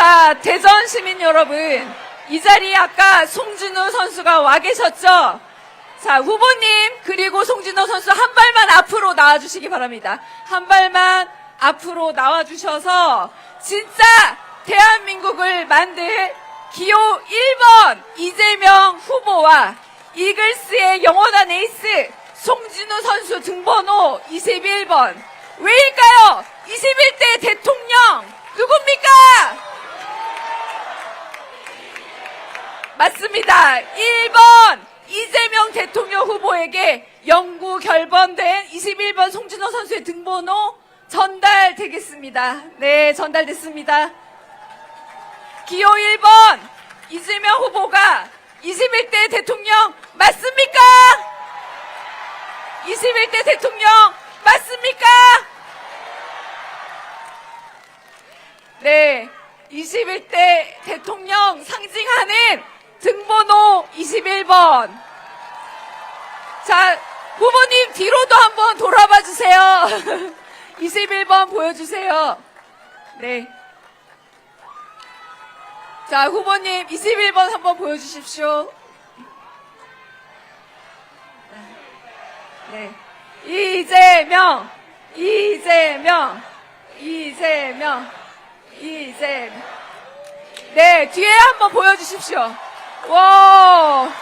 자, 대전 시민 여러분, 이 자리에 아까 송진우 선수가 와 계셨죠? 자, 후보님 그리고 송진우 선수 한 발만 앞으로 나와주시기 바랍니다. 한 발만 앞으로 나와주셔서 진짜 대한민국을 만들 기호 1번 이재명 후보와 이글스의 영원한 에이스 송진우 선수 등번호 21번 왜일까요? 21대 대통령 누굽니까? 맞습니다. 1번 이재명 대통령 후보에게 영구 결번된 21번 송진호 선수의 등번호 전달되겠습니다. 네, 전달됐습니다. 기호 1번 이재명 후보가 21대 대통령 맞습니까? 21대 대통령 맞습니까? 네, 21대 대통령 상징하는 등번호 21번. 자, 후보님 뒤로도 한번 돌아봐 주세요. 21번 보여주세요. 네. 자, 후보님 21번 한번 보여주십시오. 네. 이재명, 이재명, 이재명, 이재명. 네, 뒤에 한번 보여주십시오. 와,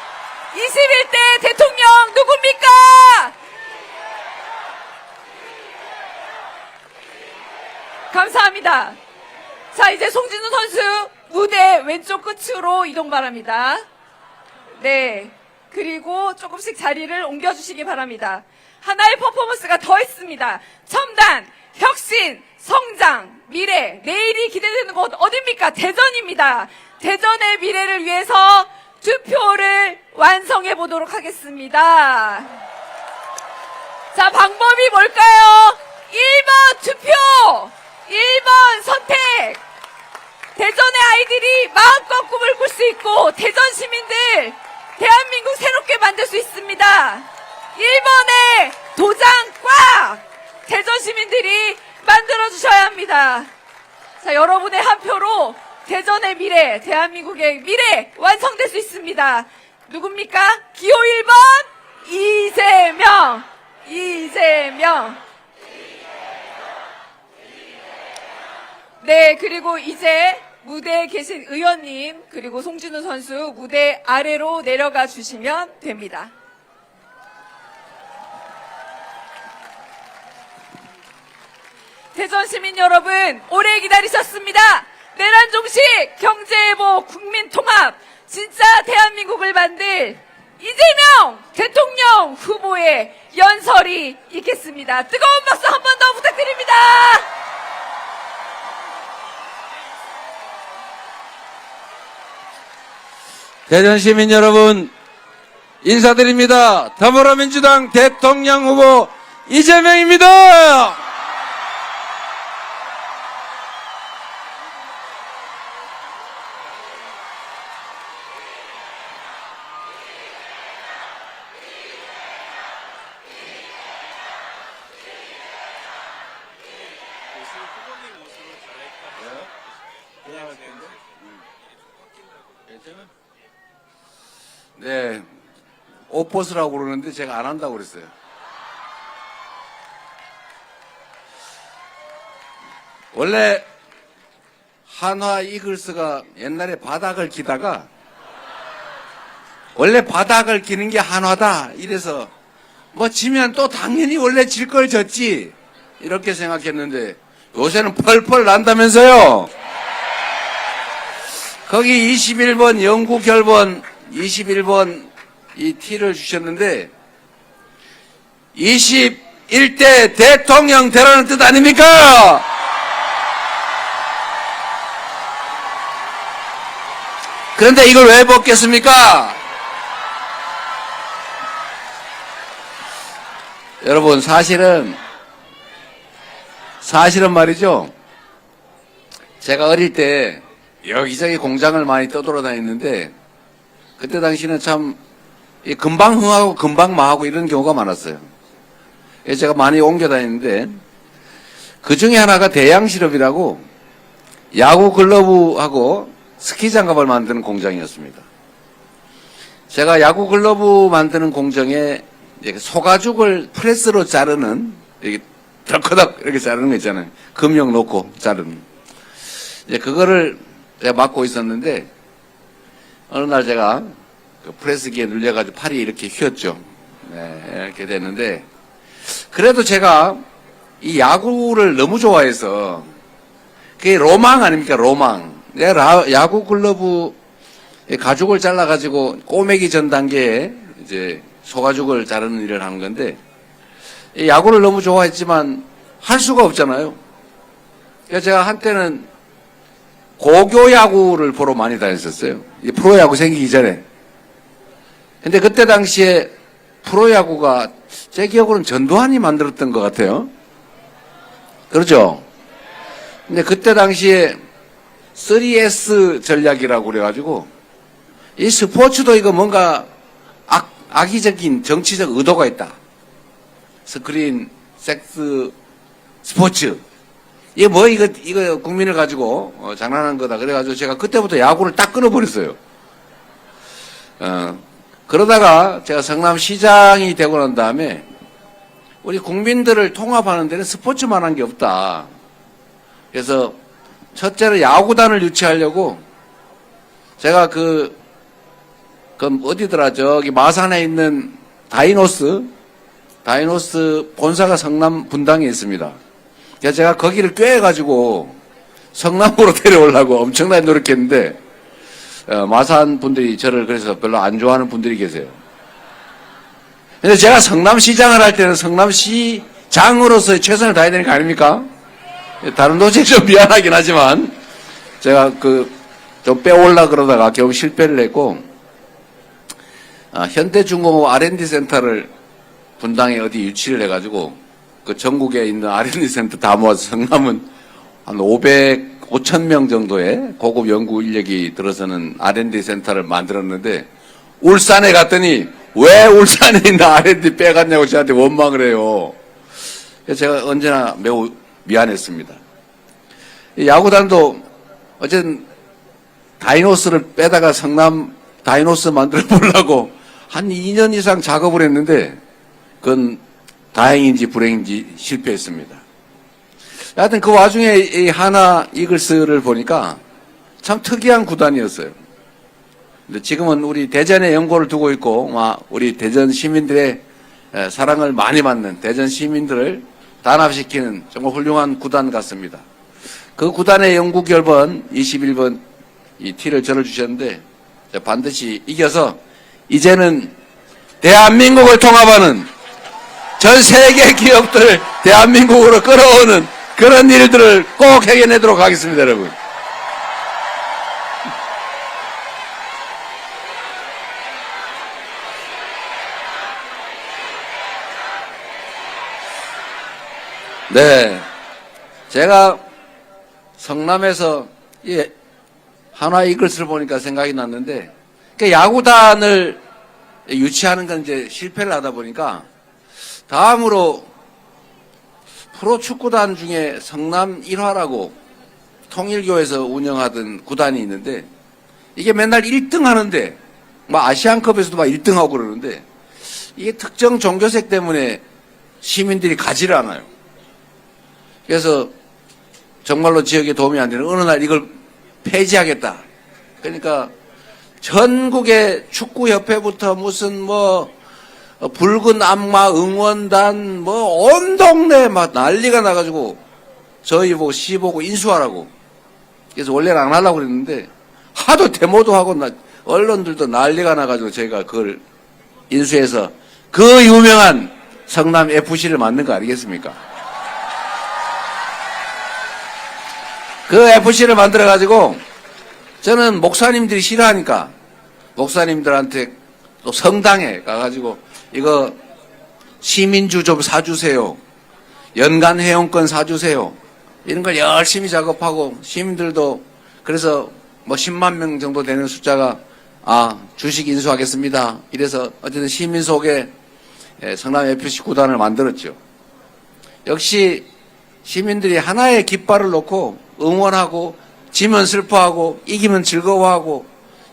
21대 대통령 누굽니까? 감사합니다. 자, 이제 송진우 선수 무대 왼쪽 끝으로 이동 바랍니다. 네, 그리고 조금씩 자리를 옮겨주시기 바랍니다. 하나의 퍼포먼스가 더 있습니다. 첨단, 혁신, 성장, 미래, 내일이 기대되는 곳 어딥니까? 대전입니다. 대전의 미래를 위해서 투표를 완성해 보도록 하겠습니다. 자, 방법이 뭘까요? 1번 투표! 1번 선택! 대전의 아이들이 마음껏 꿈을 꿀 수 있고 대전 시민들 대한민국 새롭게 만들 수 있습니다. 1번에 도장 꽉! 대전 시민들이 만들어주셔야 합니다. 자, 여러분의 한 표로 대전의 미래, 대한민국의 미래 완성될 수 있습니다. 누굽니까? 기호 1번 이재명, 이재명. 네, 그리고 이제 무대에 계신 의원님 그리고 송진우 선수 무대 아래로 내려가 주시면 됩니다. 대전 시민 여러분, 오래 기다리셨습니다. 내란종식, 경제회복, 국민통합, 진짜 대한민국을 만들 이재명 대통령 후보의 연설이 있겠습니다. 뜨거운 박수 한 번 더 부탁드립니다. 대전 시민 여러분, 인사드립니다. 더불어민주당 대통령 후보 이재명입니다. 네, 옷 벗으라고 그러는데 제가 안 한다고 그랬어요. 원래 한화 이글스가 옛날에 바닥을 기다가 원래 바닥을 기는 게 한화다 이래서 뭐 지면 또 당연히 원래 질 걸 졌지 이렇게 생각했는데 요새는 펄펄 난다면서요. 거기 21번 영구 결번 21번 이 티를 주셨는데 21대 대통령 되라는 뜻 아닙니까? 그런데 이걸 왜 벗겠습니까? 여러분 사실은 말이죠. 제가 어릴 때 여기저기 공장을 많이 떠돌아다녔는데 그때 당시는 참 금방 흥하고 금방 망하고 이런 경우가 많았어요. 그래서 제가 많이 옮겨 다녔는데 그 중에 하나가 대양실업이라고 야구 글러브하고 스키 장갑을 만드는 공장이었습니다. 제가 야구 글러브 만드는 공정에 이렇게 소가죽을 프레스로 자르는, 이렇게 덜커덕 이렇게 자르는 거 있잖아요. 금형 놓고 자르는. 이제 그거를 제가 맡고 있었는데, 어느 날 제가 그 프레스기에 눌려가지고 팔이 이렇게 휘었죠. 네, 이렇게 됐는데, 그래도 제가 이 야구를 너무 좋아해서, 그게 로망 아닙니까? 로망. 내가 야구 글러브 가죽을 잘라가지고 꼬매기 전 단계에 이제 소가죽을 자르는 일을 하는 건데, 이 야구를 너무 좋아했지만 할 수가 없잖아요. 그래서 제가 한때는 고교 야구를 보러 많이 다녔었어요. 이 프로야구 생기기 전에. 근데 그때 당시에 프로야구가 제 기억으로는 전두환이 만들었던 것 같아요. 그렇죠? 근데 그때 당시에 3S 전략이라고 그래가지고 이 스포츠도 이거 뭔가 악의적인 정치적 의도가 있다. 스크린, 섹스, 스포츠. 이게 뭐 이거 국민을 가지고 장난하는 거다. 그래가지고 제가 그때부터 야구를 딱 끊어버렸어요. 그러다가 제가 성남시장이 되고 난 다음에 우리 국민들을 통합하는 데는 스포츠만 한 게 없다. 그래서 첫째로 야구단을 유치하려고 제가 그 어디더라, 저기 마산에 있는 다이노스 본사가 성남 분당에 있습니다. 그래서 제가 거기를 꿰가지고 성남으로 데려오려고 엄청나게 노력했는데, 마산 분들이 저를 그래서 별로 안 좋아하는 분들이 계세요. 근데 제가 성남시장을 할 때는 성남시장으로서의 최선을 다해야 되는 거 아닙니까? 다른 도시에 좀 미안하긴 하지만, 제가 좀 빼올라 그러다가 겨우 실패를 했고, 현대중공업 R&D 센터를 분당에 어디 유치를 해가지고, 그 전국에 있는 R&D 센터 다 모아서 성남은 한 5,000명 정도의 고급 연구 인력이 들어서는 R&D 센터를 만들었는데, 울산에 갔더니 왜 울산에 있는 R&D 빼갔냐고 저한테 원망을 해요. 그래서 제가 언제나 매우 미안했습니다. 야구단도 어쨌든 다이노스를 빼다가 성남 다이노스 만들어 보려고 한 2년 이상 작업을 했는데 그건 다행인지 불행인지 실패했습니다. 하여튼 그 와중에 이 하나 이글스를 보니까 참 특이한 구단이었어요. 근데 지금은 우리 대전에 연고를 두고 있고 우리 대전 시민들의 사랑을 많이 받는 대전 시민들을 단합시키는 정말 훌륭한 구단 같습니다. 그 구단의 영구 결번 21번 이 티를 저를 주셨는데 반드시 이겨서 이제는 대한민국을 통합하는 전 세계 기업들을 대한민국으로 끌어오는 그런 일들을 꼭 해결내도록 하겠습니다, 여러분. 네. 제가 성남에서 이 한화 이글스를 보니까 생각이 났는데, 야구단을 유치하는 건 이제 실패를 하다 보니까 다음으로 프로축구단 중에 성남 1화라고 통일교에서 운영하던 구단이 있는데, 이게 맨날 1등 하는데, 아시안컵에서도 1등 하고 그러는데, 이게 특정 종교색 때문에 시민들이 가지를 않아요. 그래서 정말로 지역에 도움이 안 되는 어느 날 이걸 폐지하겠다. 그러니까 전국의 축구협회부터 무슨 붉은 악마 응원단 온 동네 난리가 나가지고 저희 보고 시 보고 인수하라고. 그래서 원래는 안 하려고 그랬는데 하도 데모도 하고 언론들도 난리가 나가지고 저희가 그걸 인수해서 그 유명한 성남 FC를 만든 거 아니겠습니까? 그 FC를 만들어가지고 저는 목사님들이 싫어하니까 목사님들한테 또 성당에 가가지고 이거 시민주 좀 사주세요. 연간 회원권 사주세요. 이런 걸 열심히 작업하고 시민들도 그래서 10만 명 정도 되는 숫자가 주식 인수하겠습니다. 이래서 어쨌든 시민 속에 성남 FC 구단을 만들었죠. 역시 시민들이 하나의 깃발을 놓고 응원하고 지면 슬퍼하고 이기면 즐거워하고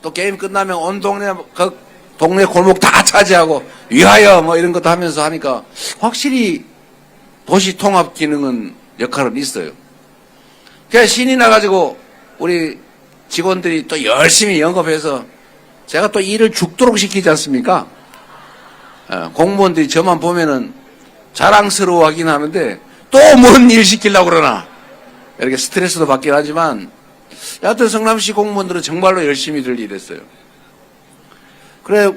또 게임 끝나면 온 동네 그 동네 골목 다 차지하고 위하여 뭐 이런 것도 하면서 하니까 확실히 도시 통합 기능은 역할은 있어요. 그래서 신이 나가지고 우리 직원들이 또 열심히 영업해서 제가 또 일을 죽도록 시키지 않습니까? 공무원들이 저만 보면은 자랑스러워하긴 하는데 또 뭔 일 시키려고 그러나 이렇게 스트레스도 받긴 하지만 여하튼 성남시 공무원들은 정말로 열심히들 일했어요. 그래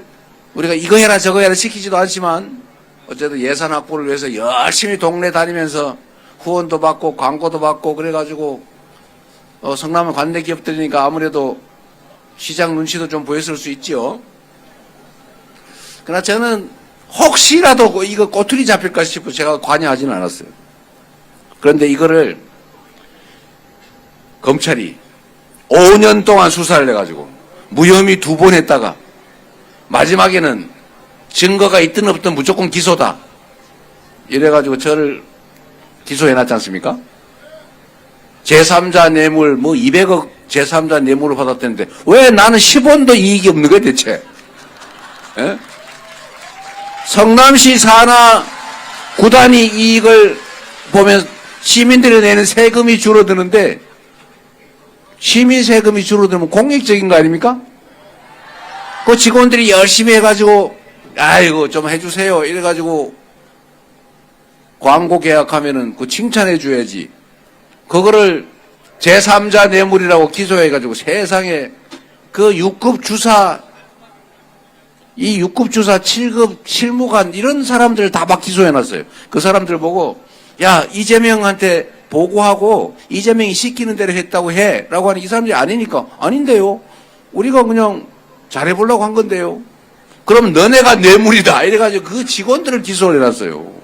우리가 이거 해라 저거 해라 시키지도 않지만 어쨌든 예산 확보를 위해서 열심히 동네 다니면서 후원도 받고 광고도 받고 그래가지고 성남은 관내 기업들이니까 아무래도 시장 눈치도 좀 보였을 수 있지요. 그러나 저는 혹시라도 이거 꼬투리 잡힐까 싶어 제가 관여하지는 않았어요. 그런데 이거를 검찰이 5년 동안 수사를 해가지고 무혐의 2번 했다가 마지막에는 증거가 있든 없든 무조건 기소다. 이래가지고 저를 기소해놨지 않습니까? 제3자 뇌물 뭐 200억 제3자 뇌물을 받았다는데 왜 나는 10원도 이익이 없는 거야 대체? 에? 성남시 산하 구단위 이익을 보면 시민들이 내는 세금이 줄어드는데 시민 세금이 줄어들면 공익적인 거 아닙니까? 그 직원들이 열심히 해가지고 아이고 좀 해주세요 이래가지고 광고 계약하면은 그 칭찬해 줘야지. 그거를 제3자 뇌물이라고 기소해가지고 세상에 그 6급 주사 이 6급 주사 7급 실무관 이런 사람들 다 막 기소해놨어요. 그 사람들 보고 야 이재명한테 보고하고 이재명이 시키는 대로 했다고 해 라고 하는 이 사람들이 아니니까 아닌데요. 우리가 그냥 잘해보려고 한 건데요. 그럼 너네가 뇌물이다 이래가지고 그 직원들을 기소를 해놨어요.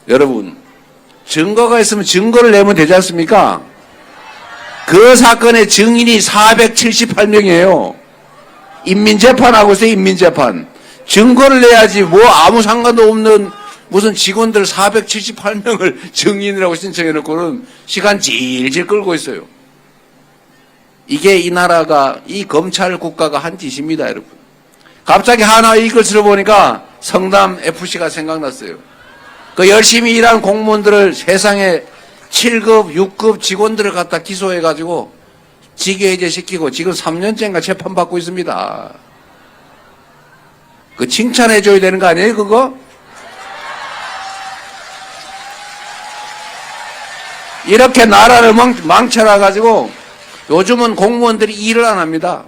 여러분 증거가 있으면 증거를 내면 되지 않습니까? 그 사건의 증인이 478명이에요. 인민재판하고 있어요. 인민재판. 증거를 내야지 뭐 아무 상관도 없는 무슨 직원들 478명을 증인이라고 신청해놓고는 시간 질질 끌고 있어요. 이게 이 나라가 이 검찰 국가가 한 짓입니다. 여러분. 갑자기 하나 이걸 들어보니까 성남FC가 생각났어요. 그 열심히 일하는 공무원들을 세상에 7급, 6급 직원들을 갖다 기소해가지고 직위해제 시키고 지금 3년째인가 재판받고 있습니다. 그 칭찬해줘야 되는 거 아니에요, 그거? 이렇게 나라를 망쳐놔가지고 요즘은 공무원들이 일을 안 합니다.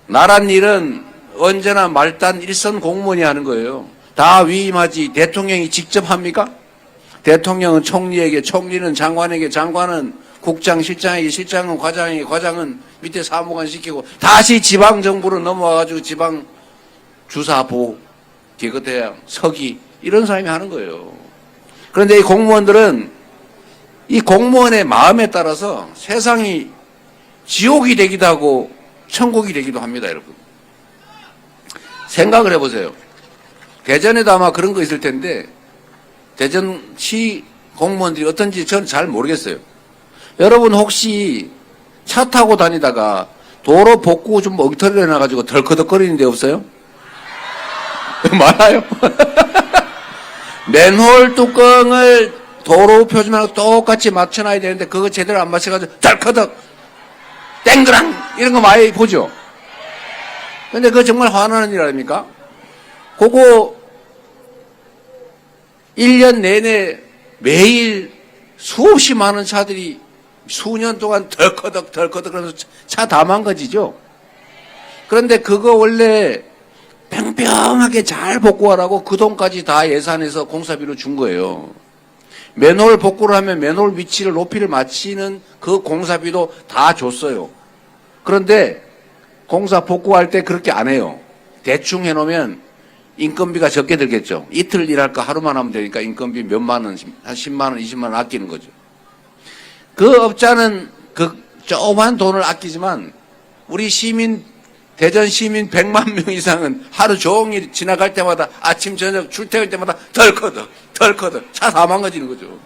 나란 일은 언제나 말단 일선 공무원이 하는 거예요. 다 위임하지 대통령이 직접 합니까? 대통령은 총리에게, 총리는 장관에게, 장관은 국장, 실장에게, 실장은 과장에게, 과장은 밑에 사무관 시키고 다시 지방정부로 넘어와가지고 지방 주사보, 개거대양, 서기 이런 사람이 하는 거예요. 그런데 이 공무원들은 이 공무원의 마음에 따라서 세상이 지옥이 되기도 하고 천국이 되기도 합니다, 여러분. 생각을 해보세요. 대전에도 아마 그런 거 있을 텐데 대전시 공무원들이 어떤지 저는 잘 모르겠어요. 여러분 혹시 차 타고 다니다가 도로 복구 좀 엉터리를 해놔가지고 덜커덕거리는 데 없어요? 많아요. 맨홀 뚜껑을 도로 표준하고 똑같이 맞춰놔야 되는데 그거 제대로 안 맞춰가지고 덜커덕 땡그랑 이런 거 많이 보죠. 근데 그거 정말 화나는 일 아닙니까? 그거 1년 내내 매일 수없이 많은 차들이 수년 동안 덜커덕 그러면서 차 다 망가지죠. 그런데 그거 원래 평평하게 잘 복구하라고 그 돈까지 다 예산해서 공사비로 준 거예요. 맨홀 복구를 하면 맨홀 위치를 높이를 맞추는 그 공사비도 다 줬어요. 그런데 공사 복구할 때 그렇게 안 해요. 대충 해놓으면 인건비가 적게 들겠죠. 이틀 일할까 하루만 하면 되니까 인건비 몇만 원, 한 10만 원, 20만 원 아끼는 거죠. 그 업자는 그 조그만 돈을 아끼지만 우리 시민, 대전 시민 100만 명 이상은 하루 종일 지나갈 때마다 아침, 저녁 출퇴근 때마다 덜커덕 차 다 망가지는 거죠.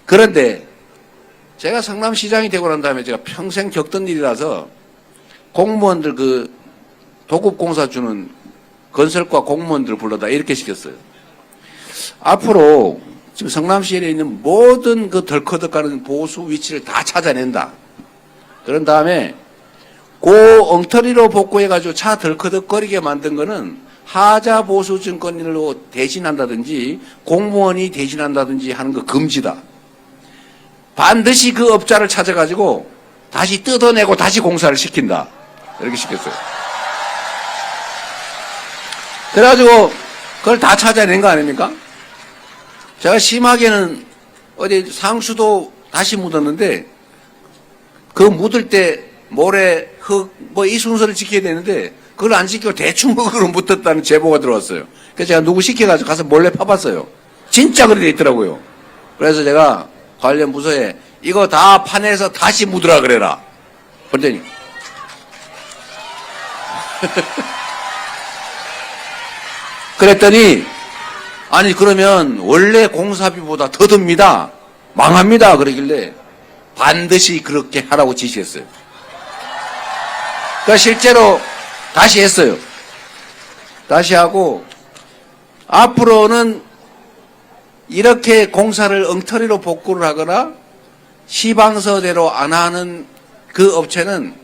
그런데 제가 성남시장이 되고 난 다음에 제가 평생 겪던 일이라서 공무원들 그 도급공사 주는 건설과 공무원들을 불러다 이렇게 시켰어요. 앞으로 지금 성남시에 있는 모든 그 덜커덕하는 보수 위치를 다 찾아낸다. 그런 다음에 그 엉터리로 복구해가지고 차 덜커덕거리게 만든 거는 하자 보수 증권인으로 대신한다든지 공무원이 대신한다든지 하는 거 금지다. 반드시 그 업자를 찾아가지고 다시 뜯어내고 다시 공사를 시킨다. 이렇게 시켰어요. 그래가지고 그걸 다 찾아낸 거 아닙니까? 제가 심하게는 어디 상수도 다시 묻었는데 그 묻을 때 모래, 흙, 뭐 이 순서를 지켜야 되는데 그걸 안 지키고 대충 흙으로 묻었다는 제보가 들어왔어요. 그래서 제가 누구 시켜가지고 가서 몰래 파봤어요. 진짜 그렇게 돼 있더라고요. 그래서 제가 관련 부서에 이거 다 파내서 다시 묻으라 그래라. 그랬더니 그랬더니 아니 그러면 원래 공사비보다 더 듭니다. 망합니다. 그러길래 반드시 그렇게 하라고 지시했어요. 그러니까 실제로 다시 했어요. 다시 하고 앞으로는 이렇게 공사를 엉터리로 복구를 하거나 시방서대로 안 하는 그 업체는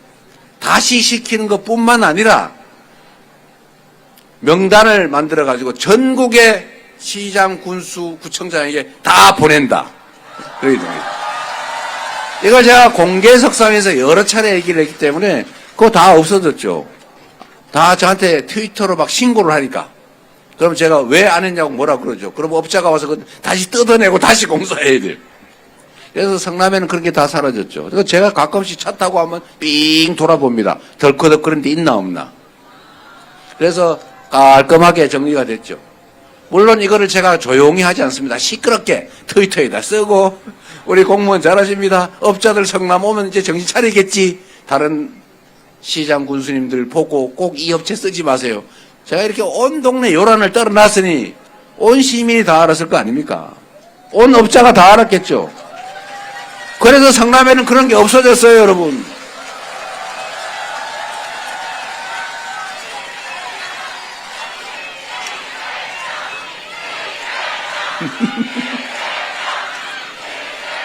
다시 시키는 것뿐만 아니라 명단을 만들어가지고 전국의 시장, 군수, 구청장에게 다 보낸다. 그러게 됩니다. 이걸 제가 공개석상에서 여러 차례 얘기를 했기 때문에 그거 다 없어졌죠. 다 저한테 트위터로 막 신고를 하니까. 그럼 제가 왜 안 했냐고 뭐라 그러죠. 그럼 업자가 와서 다시 뜯어내고 다시 공사해야 돼요. 그래서 성남에는 그런 게 다 사라졌죠. 그래서 제가 가끔씩 차 타고 하면 삥 돌아봅니다. 덜커덕거리는 데 있나 없나. 그래서 깔끔하게 정리가 됐죠. 물론 이거를 제가 조용히 하지 않습니다. 시끄럽게 트위터에다 쓰고 우리 공무원 잘하십니다. 업자들 성남 오면 이제 정신 차리겠지. 다른 시장 군수님들 보고 꼭 이 업체 쓰지 마세요. 제가 이렇게 온 동네 요란을 떨어놨으니 온 시민이 다 알았을 거 아닙니까? 온 업자가 다 알았겠죠. 그래서 성남에는 그런 게 없어졌어요, 여러분.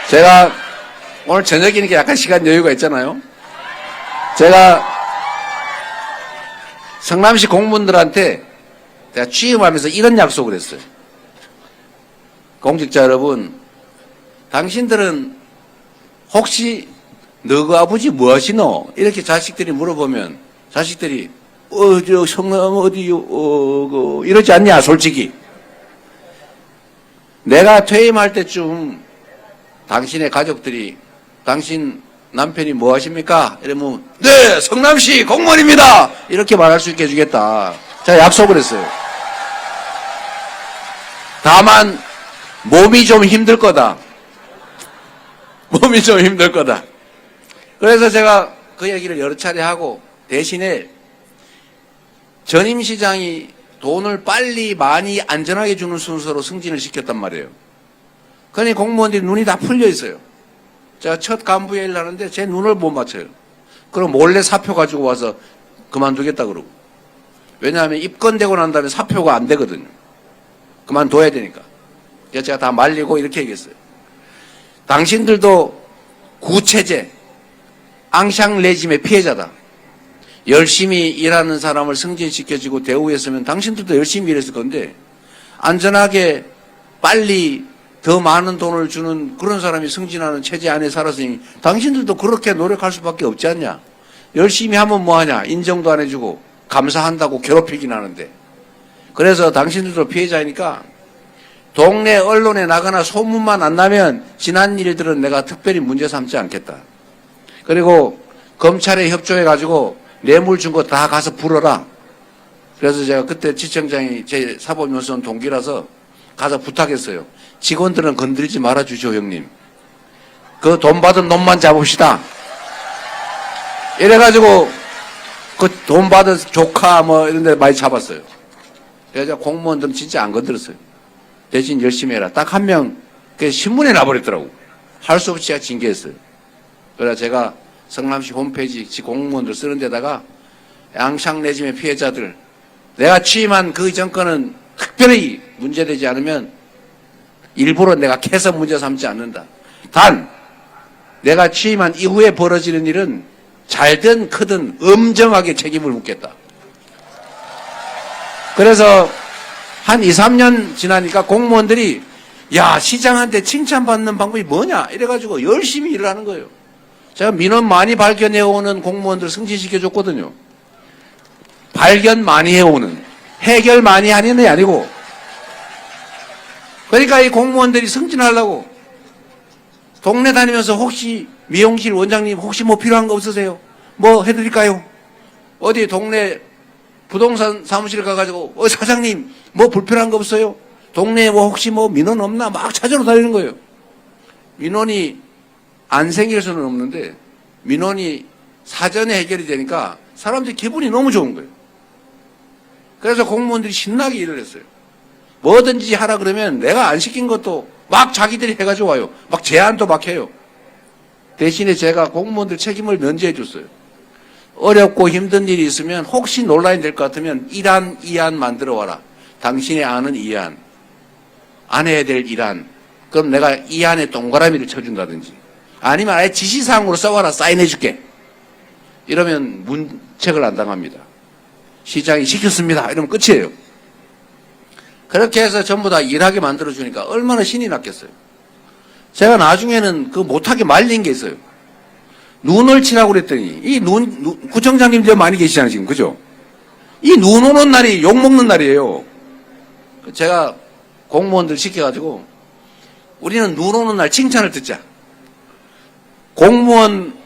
제가 오늘 저녁이니까 약간 시간 여유가 있잖아요. 제가 성남시 공무원들한테 제가 취임하면서 이런 약속을 했어요. 공직자 여러분, 당신들은 혹시 너그 아버지 뭐 하시노? 이렇게 자식들이 물어보면 자식들이 저 성남 어디요? 이러지 않냐 솔직히. 내가 퇴임할 때쯤 당신의 가족들이 당신 남편이 뭐 하십니까? 이러면 네 성남시 공무원입니다. 이렇게 말할 수 있게 해주겠다. 제가 약속을 했어요. 다만 몸이 좀 힘들 거다. 몸이 좀 힘들 거다. 그래서 제가 그 얘기를 여러 차례 하고 대신에 전임 시장이 돈을 빨리 많이 안전하게 주는 순서로 승진을 시켰단 말이에요. 그러니 공무원들이 눈이 다 풀려 있어요. 제가 첫 간부회의를 하는데 제 눈을 못 맞춰요. 그럼 몰래 사표 가지고 와서 그만두겠다 그러고. 왜냐하면 입건되고 난 다음에 사표가 안 되거든요. 그만둬야 되니까. 그래서 제가 다 말리고 이렇게 얘기했어요. 당신들도 구체제, 앙샹 레짐의 피해자다. 열심히 일하는 사람을 승진시켜주고 대우했으면 당신들도 열심히 일했을 건데 안전하게 빨리 더 많은 돈을 주는 그런 사람이 승진하는 체제 안에 살았으니 당신들도 그렇게 노력할 수밖에 없지 않냐. 열심히 하면 뭐하냐. 인정도 안 해주고 감사한다고 괴롭히긴 하는데. 그래서 당신들도 피해자이니까 동네 언론에 나가나 소문만 안 나면 지난 일들은 내가 특별히 문제 삼지 않겠다. 그리고 검찰에 협조해가지고 뇌물 준 거 다 가서 불어라. 그래서 제가 그때 지청장이 제 사법연수원 동기라서 가서 부탁했어요. 직원들은 건드리지 말아주죠, 형님. 그 돈 받은 놈만 잡읍시다. 이래가지고 그 돈 받은 조카 뭐 이런 데 많이 잡았어요. 그래서 공무원들은 진짜 안 건드렸어요. 대신 열심히 해라. 딱 한 명, 그 신문에 나버렸더라고. 할 수 없이 제가 징계했어요. 그래서 제가 성남시 홈페이지 공무원들 쓰는 데다가 양창 레짐의 피해자들, 내가 취임한 그 정권은 특별히 문제되지 않으면 일부러 내가 캐서 문제 삼지 않는다. 단 내가 취임한 이후에 벌어지는 일은 잘든 크든 엄정하게 책임을 묻겠다. 그래서 한 2, 3년 지나니까 공무원들이 야, 시장한테 칭찬받는 방법이 뭐냐 이래가지고 열심히 일을 하는 거예요. 제가 민원 많이 발견해오는 공무원들 승진시켜줬거든요. 발견 많이 해오는, 해결 많이 하는 게 아니고. 그러니까 이 공무원들이 승진하려고 동네 다니면서 혹시 미용실 원장님 혹시 뭐 필요한 거 없으세요? 뭐 해드릴까요? 어디 동네 부동산 사무실 가가지고 사장님 뭐 불편한 거 없어요? 동네에 뭐 혹시 뭐 민원 없나? 막 찾으러 다니는 거예요. 민원이 안 생길 수는 없는데 민원이 사전에 해결이 되니까 사람들이 기분이 너무 좋은 거예요. 그래서 공무원들이 신나게 일을 했어요. 뭐든지 하라 그러면 내가 안 시킨 것도 막 자기들이 해가지고 와요. 막 제안도 막 해요. 대신에 제가 공무원들 책임을 면제해 줬어요. 어렵고 힘든 일이 있으면 혹시 논란이 될 것 같으면 1안, 2안 만들어 와라. 당신이 아는 2안, 안 해야 될 1안. 그럼 내가 2안에 동그라미를 쳐준다든지 아니면 아예 지시사항으로 써와라. 사인해 줄게. 이러면 문책을 안 당합니다. 시장이 시켰습니다. 이러면 끝이에요. 그렇게 해서 전부 다 일하게 만들어주니까 얼마나 신이 났겠어요. 제가 나중에는 그 못하게 말린 게 있어요. 눈을 치라고 그랬더니 이 구청장님들 많이 계시잖아요 지금. 그죠? 이 눈 오는 날이 욕먹는 날이에요. 제가 공무원들 시켜가지고 우리는 눈 오는 날 칭찬을 듣자. 공무원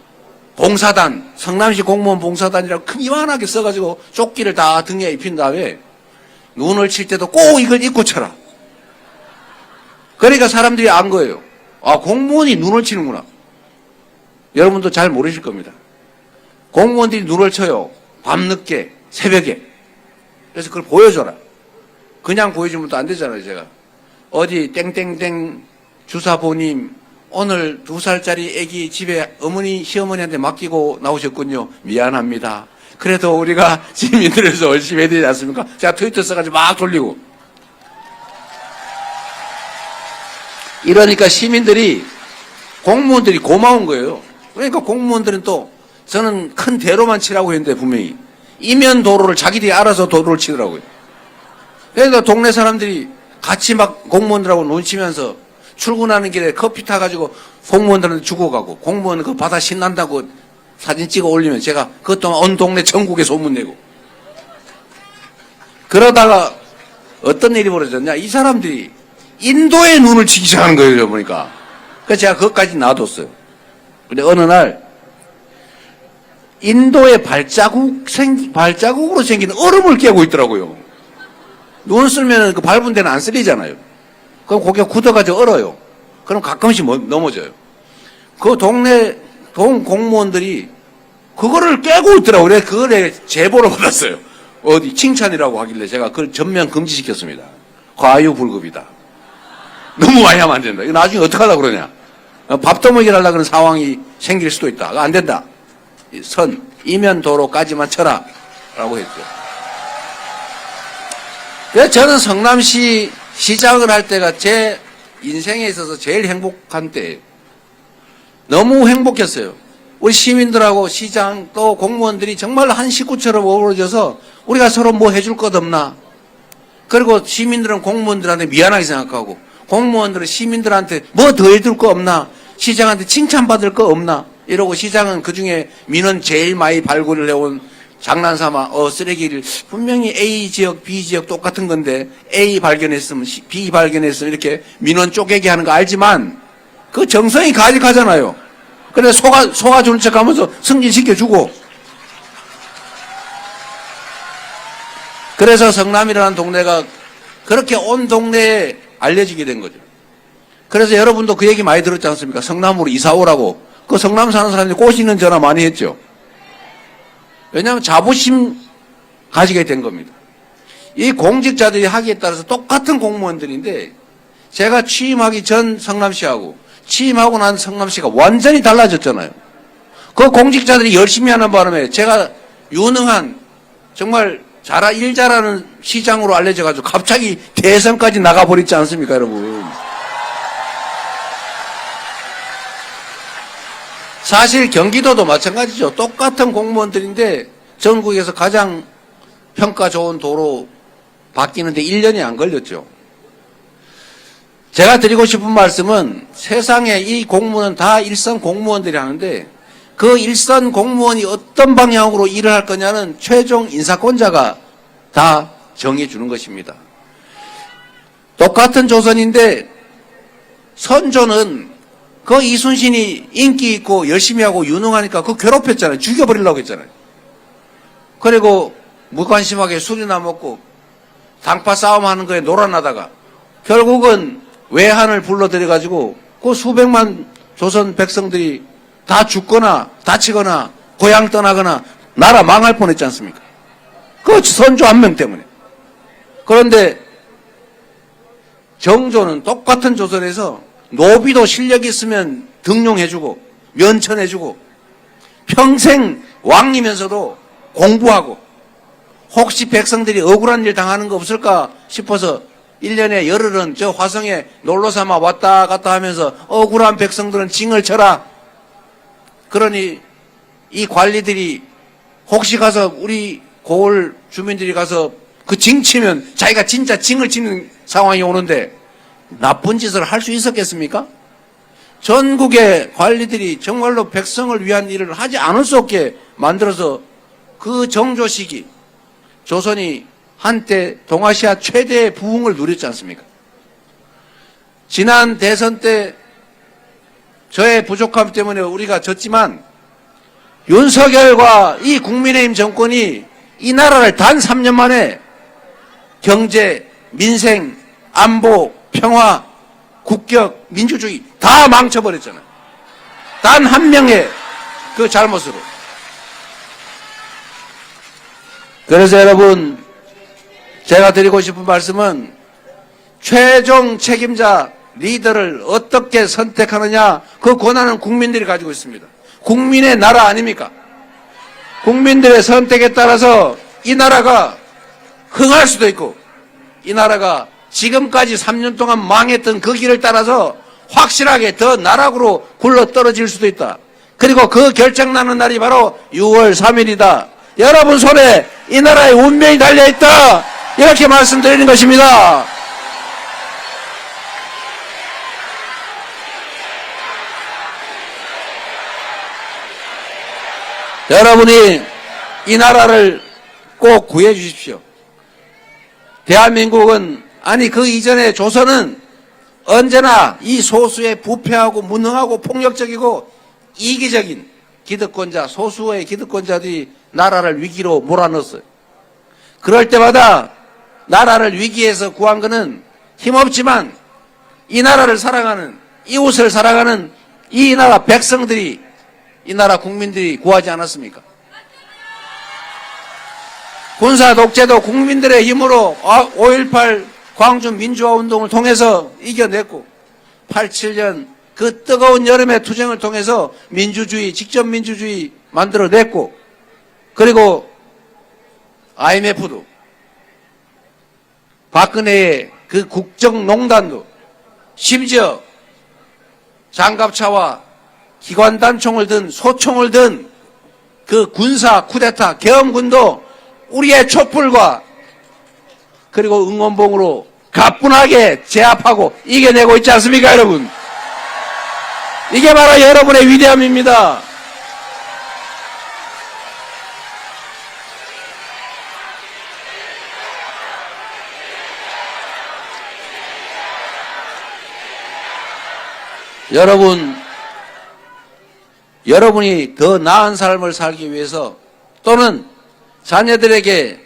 봉사단, 성남시 공무원 봉사단이라고 큰 이만하게 써가지고 조끼를 다 등에 입힌 다음에 눈을 칠 때도 꼭 이걸 입고 쳐라. 그러니까 사람들이 안 거예요. 아, 공무원이 눈을 치는구나. 여러분도 잘 모르실 겁니다. 공무원들이 눈을 쳐요. 밤늦게, 새벽에. 그래서 그걸 보여줘라. 그냥 보여주면 또 안 되잖아요, 제가. 어디 땡땡땡 주사보님 오늘 2살짜리 애기 집에 어머니, 시어머니한테 맡기고 나오셨군요. 미안합니다. 그래도 우리가 시민들에서 열심히 해야 되지 않습니까? 제가 트위터 써가지고 막 돌리고. 이러니까 시민들이, 공무원들이 고마운 거예요. 그러니까 공무원들은 또 저는 큰 대로만 치라고 했는데 분명히 이면 도로를 자기들이 알아서 도로를 치더라고요. 그러니까 동네 사람들이 같이 막 공무원들하고 논치면서 출근하는 길에 커피 타가지고 공무원들한테 주고 가고 공무원 그 바다 신난다고 사진 찍어 올리면 제가 그것도 온 동네 전국에 소문내고. 그러다가 어떤 일이 벌어졌냐. 이 사람들이 인도에 눈을 치기 시작하는 거예요. 보니까. 그래서 제가 그것까지 놔뒀어요. 근데 어느 날 인도에 발자국으로 생긴 얼음을 깨고 있더라고요. 눈 쓸면 그 밟은 데는 안 쓸리잖아요. 그럼 거기가 굳어가지고 얼어요. 그럼 가끔씩 넘어져요. 그 동네 공무원들이 그거를 깨고 있더라고요. 그래서 그거에 제보를 받았어요. 어디 칭찬이라고 하길래 제가 그걸 전면 금지시켰습니다. 과유불급이다. 너무 많이 하면 안 된다. 이거 나중에 어떡하려고 그러냐. 밥도 먹이려고 그런 상황이 생길 수도 있다. 그거 안 된다. 선, 이면 도로까지만 쳐라. 라고 했죠. 그래서 저는 성남시 시장을 할 때가 제 인생에 있어서 제일 행복한 때예요. 너무 행복했어요. 우리 시민들하고 시장 또 공무원들이 정말 한 식구처럼 어우러져서 우리가 서로 뭐 해줄 것 없나. 그리고 시민들은 공무원들한테 미안하게 생각하고 공무원들은 시민들한테 뭐 더 해줄 거 없나. 시장한테 칭찬받을 거 없나. 이러고 시장은 그중에 민원 제일 많이 발굴을 해온 장난삼아 쓰레기를 분명히 A 지역, B 지역 똑같은 건데 A 발견했으면 B 발견했으면 이렇게 민원 쪼개기 하는 거 알지만 그 정성이 가득하잖아요. 그래 속아주는 척하면서 승진시켜주고. 그래서 성남이라는 동네가 그렇게 온 동네에 알려지게 된 거죠. 그래서 여러분도 그 얘기 많이 들었지 않습니까? 성남으로 이사 오라고. 그 성남 사는 사람들이 꼬시는 전화 많이 했죠. 왜냐하면 자부심 가지게 된 겁니다. 이 공직자들이 하기에 따라서 똑같은 공무원들인데 제가 취임하기 전 성남시하고 취임하고 난 성남시가 완전히 달라졌잖아요. 그 공직자들이 열심히 하는 바람에 제가 유능한 정말 일 잘하는 시장으로 알려져가지고 갑자기 대선까지 나가버리지 않습니까, 여러분? 사실 경기도도 마찬가지죠. 똑같은 공무원들인데 전국에서 가장 평가 좋은 도로 바뀌는데 1년이 안 걸렸죠. 제가 드리고 싶은 말씀은 세상에 이 공무원은 다 일선 공무원들이 하는데 그 일선 공무원이 어떤 방향으로 일을 할 거냐는 최종 인사권자가 다 정해주는 것입니다. 똑같은 조선인데 선조는 그 이순신이 인기 있고 열심히 하고 유능하니까 그거 괴롭혔잖아요. 죽여버리려고 했잖아요. 그리고 무관심하게 술이나 먹고 당파 싸움하는 거에 놀아나다가 결국은 외환을 불러들여가지고 그 수백만 조선 백성들이 다 죽거나 다치거나 고향 떠나거나 나라 망할 뻔했지 않습니까? 그 선조 한 명 때문에. 그런데 정조는 똑같은 조선에서 노비도 실력 있으면 등용해주고 면천해주고 평생 왕이면서도 공부하고 혹시 백성들이 억울한 일 당하는 거 없을까 싶어서 1년에 열흘은 저 화성에 놀러삼아 왔다 갔다 하면서 억울한 백성들은 징을 쳐라. 그러니 이 관리들이 혹시 가서 우리 고을 주민들이 가서 그 징 치면 자기가 진짜 징을 치는 상황이 오는데 나쁜 짓을 할 수 있었겠습니까? 전국의 관리들이 정말로 백성을 위한 일을 하지 않을 수 없게 만들어서 그 정조 시기 조선이 한때 동아시아 최대의 부흥을 누렸지 않습니까? 지난 대선 때 저의 부족함 때문에 우리가 졌지만 윤석열과 이 국민의힘 정권이 이 나라를 단 3년 만에 경제, 민생, 안보, 평화, 국격, 민주주의 다 망쳐버렸잖아요. 단 한 명의 그 잘못으로. 그래서 여러분 제가 드리고 싶은 말씀은 최종 책임자 리더를 어떻게 선택하느냐 그 권한은 국민들이 가지고 있습니다. 국민의 나라 아닙니까? 국민들의 선택에 따라서 이 나라가 흥할 수도 있고 이 나라가 지금까지 3년 동안 망했던 그 길을 따라서 확실하게 더 나락으로 굴러떨어질 수도 있다. 그리고 그 결정나는 날이 바로 6월 3일이다. 여러분 손에 이 나라의 운명이 달려있다. 이렇게 말씀드리는 것입니다. 여러분이 이 나라를 꼭 구해 주십시오. 대한민국은 아니 그 이전에 조선은 언제나 이 소수의 부패하고 무능하고 폭력적이고 이기적인 기득권자 소수의 기득권자들이 나라를 위기로 몰아넣었어요. 그럴 때마다 나라를 위기에서 구한 것은 힘없지만 이 나라를 사랑하는 이웃을 사랑하는 이 나라 백성들이 이 나라 국민들이 구하지 않았습니까? 군사 독재도 국민들의 힘으로 5.18 광주 민주화 운동을 통해서 이겨냈고 87년 그 뜨거운 여름의 투쟁을 통해서 민주주의, 직접 민주주의 만들어냈고 그리고 IMF도 박근혜의 그 국정농단도 심지어 장갑차와 기관단총을 든 소총을 든 그 군사 쿠데타 계엄군도 우리의 촛불과 그리고 응원봉으로 가뿐하게 제압하고 이겨내고 있지 않습니까, 여러분? 이게 바로 여러분의 위대함입니다. 여러분이 더 나은 삶을 살기 위해서 또는 자녀들에게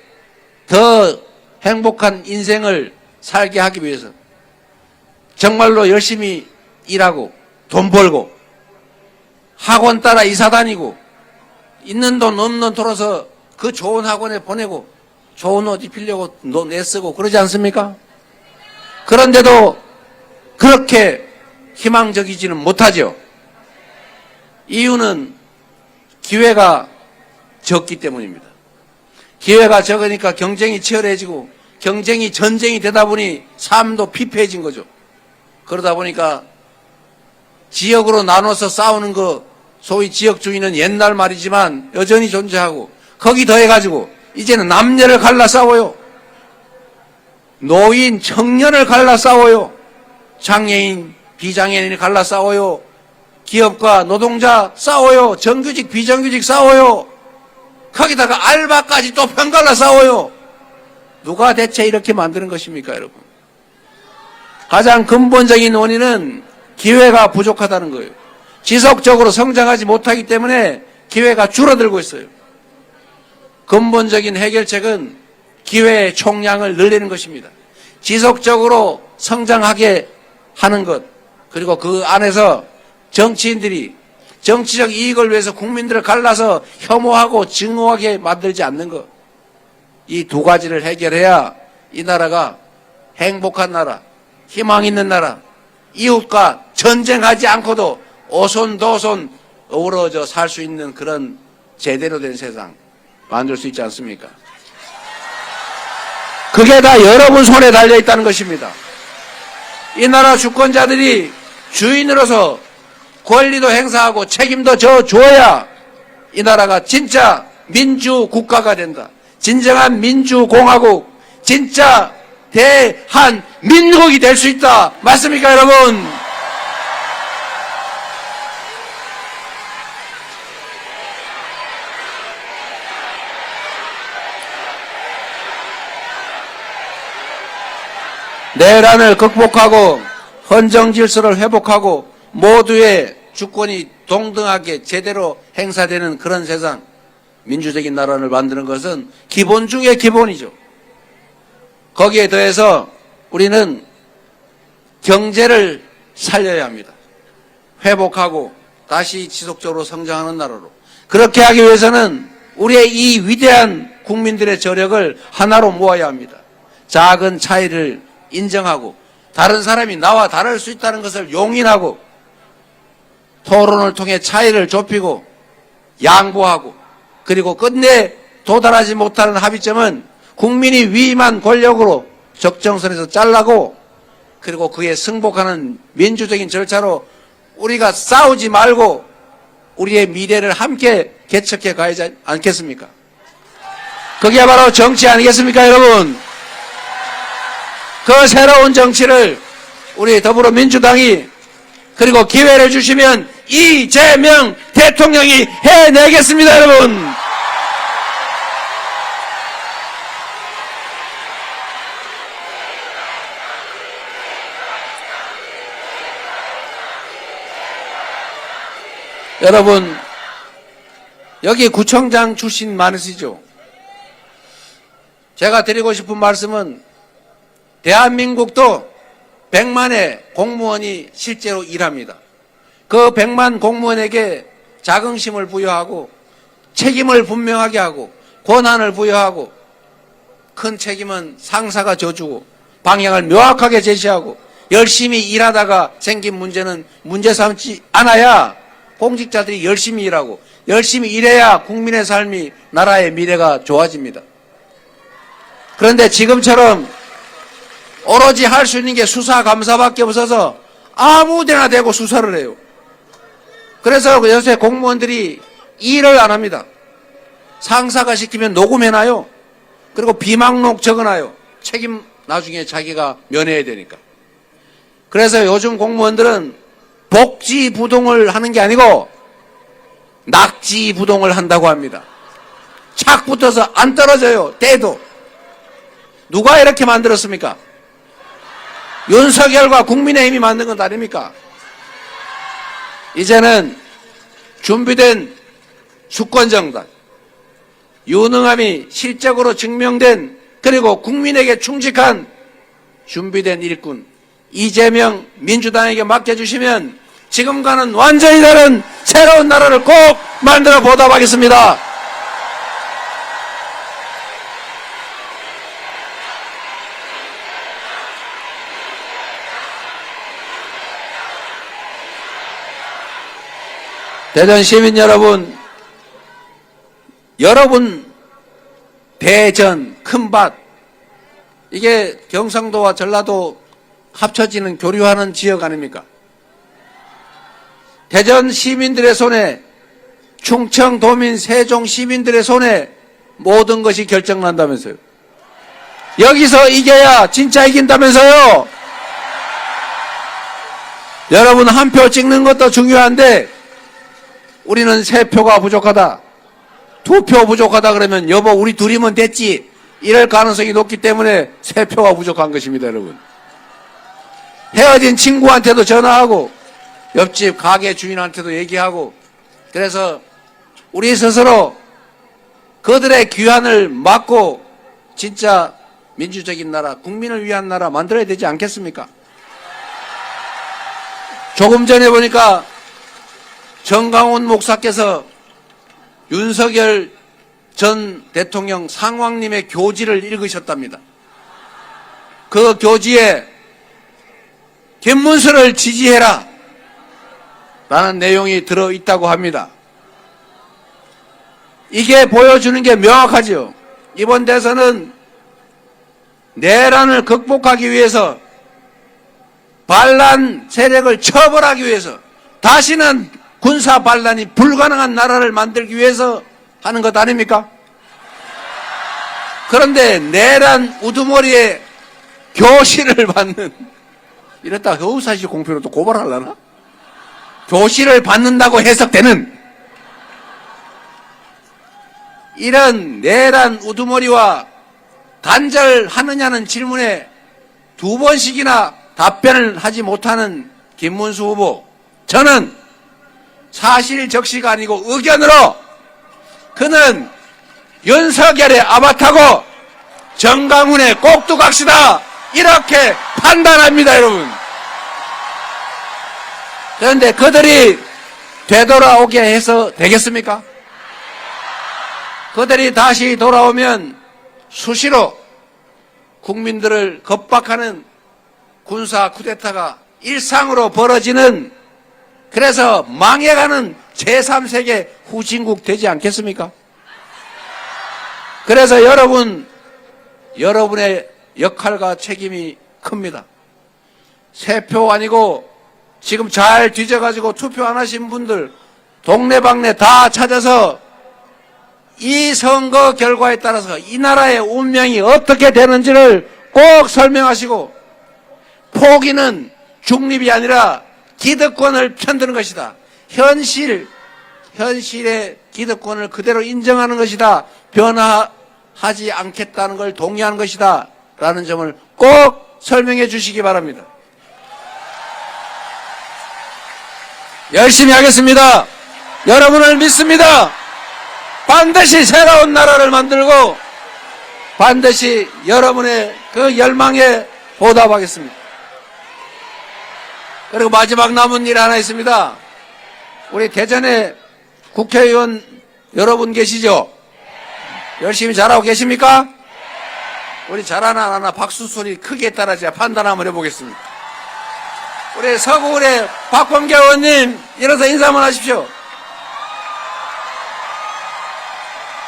더 행복한 인생을 살게 하기 위해서 정말로 열심히 일하고 돈 벌고 학원 따라 이사 다니고 있는 돈 없는 돈 털어서 그 좋은 학원에 보내고 좋은 옷 입히려고 돈 내쓰고 그러지 않습니까? 그런데도 그렇게 희망적이지는 못하죠. 이유는 기회가 적기 때문입니다. 기회가 적으니까 경쟁이 치열해지고 경쟁이 전쟁이 되다 보니 삶도 피폐해진 거죠. 그러다 보니까 지역으로 나눠서 싸우는 거, 소위 지역주의는 옛날 말이지만 여전히 존재하고, 거기 더해가지고 이제는 남녀를 갈라 싸워요. 노인, 청년을 갈라 싸워요. 장애인, 비장애인을 갈라 싸워요. 기업과 노동자 싸워요. 정규직, 비정규직 싸워요. 거기다가 알바까지 또 편갈라 싸워요. 누가 대체 이렇게 만드는 것입니까, 여러분? 가장 근본적인 원인은 기회가 부족하다는 거예요. 지속적으로 성장하지 못하기 때문에 기회가 줄어들고 있어요. 근본적인 해결책은 기회의 총량을 늘리는 것입니다. 지속적으로 성장하게 하는 것, 그리고 그 안에서 정치인들이 정치적 이익을 위해서 국민들을 갈라서 혐오하고 증오하게 만들지 않는 것, 이 두 가지를 해결해야 이 나라가 행복한 나라, 희망 있는 나라, 이웃과 전쟁하지 않고도 오손도손 어우러져 살 수 있는 그런 제대로 된 세상 만들 수 있지 않습니까? 그게 다 여러분 손에 달려 있다는 것입니다. 이 나라 주권자들이 주인으로서 권리도 행사하고 책임도 져줘야 이 나라가 진짜 민주국가가 된다. 진정한 민주공화국, 진짜 대한민국이 될 수 있다. 맞습니까, 여러분? 내란을 극복하고 헌정 질서를 회복하고 모두의 주권이 동등하게 제대로 행사되는 그런 세상, 민주적인 나라를 만드는 것은 기본 중의 기본이죠. 거기에 더해서 우리는 경제를 살려야 합니다. 회복하고 다시 지속적으로 성장하는 나라로. 그렇게 하기 위해서는 우리의 이 위대한 국민들의 저력을 하나로 모아야 합니다. 작은 차이를 인정하고 다른 사람이 나와 다를 수 있다는 것을 용인하고 토론을 통해 차이를 좁히고 양보하고, 그리고 끝내 도달하지 못하는 합의점은 국민이 위임한 권력으로 적정선에서 잘라고, 그리고 그에 승복하는 민주적인 절차로 우리가 싸우지 말고 우리의 미래를 함께 개척해 가야지 않겠습니까? 그게 바로 정치 아니겠습니까, 여러분? 그 새로운 정치를 우리 더불어민주당이, 그리고 기회를 주시면 이재명 대통령이 해내겠습니다, 여러분. 여러분, 여기 구청장 출신 많으시죠? 제가 드리고 싶은 말씀은 대한민국도 100만의 공무원이 실제로 일합니다. 그 100만 공무원에게 자긍심을 부여하고 책임을 분명하게 하고 권한을 부여하고, 큰 책임은 상사가 져주고 방향을 명확하게 제시하고 열심히 일하다가 생긴 문제는 문제 삼지 않아야 공직자들이 열심히 일하고, 열심히 일해야 국민의 삶이, 나라의 미래가 좋아집니다. 그런데 지금처럼 오로지 할 수 있는 게 수사 감사밖에 없어서 아무 데나 대고 수사를 해요. 그래서 요새 공무원들이 일을 안 합니다. 상사가 시키면 녹음해놔요. 그리고 비망록 적어놔요. 책임 나중에 자기가 면해야 되니까. 그래서 요즘 공무원들은 복지부동을 하는 게 아니고 낙지부동을 한다고 합니다. 착 붙어서 안 떨어져요. 떼도. 누가 이렇게 만들었습니까? 윤석열과 국민의힘이 만든 건 아닙니까? 이제는 준비된 주권정당, 유능함이 실적으로 증명된, 그리고 국민에게 충직한 준비된 일꾼 이재명 민주당에게 맡겨주시면 지금과는 완전히 다른 새로운 나라를 꼭 만들어 보도록 하겠습니다. 대전 시민 여러분, 대전, 큰밭, 이게 경상도와 전라도 합쳐지는 교류하는 지역 아닙니까? 대전 시민들의 손에, 충청, 도민, 세종 시민들의 손에 모든 것이 결정난다면서요. 여기서 이겨야 진짜 이긴다면서요. 여러분, 한 표 찍는 것도 중요한데 우리는 3표가 부족하다, 2표 부족하다 그러면 여보 우리 둘이면 됐지, 이럴 가능성이 높기 때문에 3표가 부족한 것입니다. 여러분, 헤어진 친구한테도 전화하고 옆집 가게 주인한테도 얘기하고, 그래서 우리 스스로 그들의 귀환을 막고 진짜 민주적인 나라, 국민을 위한 나라 만들어야 되지 않겠습니까? 조금 전에 보니까 정강훈 목사께서 윤석열 전 대통령 상왕님의 교지를 읽으셨답니다. 그 교지에 김문수를 지지해라 라는 내용이 들어있다고 합니다. 이게 보여주는 게 명확하죠. 이번 대선은 내란을 극복하기 위해서, 반란 세력을 처벌하기 위해서, 다시는 군사 반란이 불가능한 나라를 만들기 위해서 하는 것 아닙니까? 그런데 내란 우두머리에 교시를 받는, 이랬다 허우사시 공표로 또 고발하려나? 교시를 받는다고 해석되는 이런 내란 우두머리와 단절하느냐는 질문에 2번씩이나 답변을 하지 못하는 김문수 후보, 저는 사실 적시가 아니고 의견으로 그는 윤석열의 아바타고 정강훈의 꼭두각시다, 이렇게 판단합니다. 여러분, 그런데 그들이 되돌아오게 해서 되겠습니까? 그들이 다시 돌아오면 수시로 국민들을 겁박하는 군사 쿠데타가 일상으로 벌어지는, 그래서 망해가는 제3세계 후진국 되지 않겠습니까? 그래서 여러분의 역할과 책임이 큽니다. 3표 아니고 지금 잘 뒤져가지고 투표 안 하신 분들 동네방네 다 찾아서 이 선거 결과에 따라서 이 나라의 운명이 어떻게 되는지를 꼭 설명하시고, 포기는 중립이 아니라 기득권을 편드는 것이다, 현실의 기득권을 그대로 인정하는 것이다, 변화하지 않겠다는 걸 동의하는 것이다 라는 점을 꼭 설명해 주시기 바랍니다. 열심히 하겠습니다. 여러분을 믿습니다. 반드시 새로운 나라를 만들고 반드시 여러분의 그 열망에 보답하겠습니다. 그리고 마지막 남은 일 하나 있습니다. 우리 대전에 국회의원 여러분 계시죠? 열심히 잘하고 계십니까? 우리 잘하나 안 하나 박수 소리 크게 따라줘야 판단 한번 해보겠습니다. 우리 서구울의 박범계 의원님, 일어서 인사 한번 하십시오.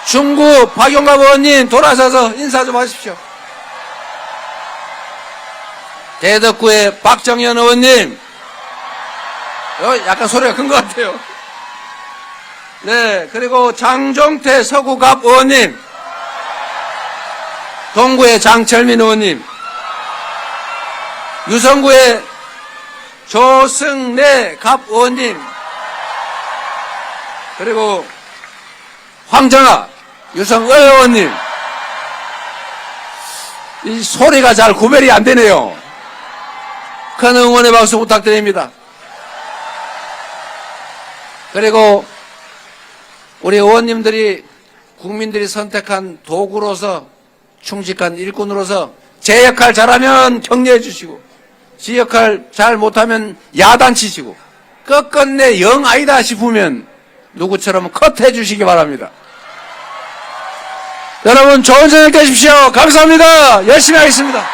중구 박용갑 의원님, 돌아서서 인사 좀 하십시오. 대덕구의 박정현 의원님, 약간 소리가 큰 것 같아요. 네, 그리고 장종태 서구갑 의원님, 동구의 장철민 의원님, 유성구의 조승래 갑 의원님, 그리고 황정아 유성의 의원님, 이 소리가 잘 구별이 안 되네요. 큰 응원의 박수 부탁드립니다. 그리고 우리 의원님들이 국민들이 선택한 도구로서, 충직한 일꾼으로서 제 역할 잘하면 격려해 주시고, 지 역할 잘 못하면 야단치시고, 끝끝내 영 아니다 싶으면 누구처럼 컷해 주시기 바랍니다. 여러분 좋은 저녁 되십시오. 감사합니다. 열심히 하겠습니다.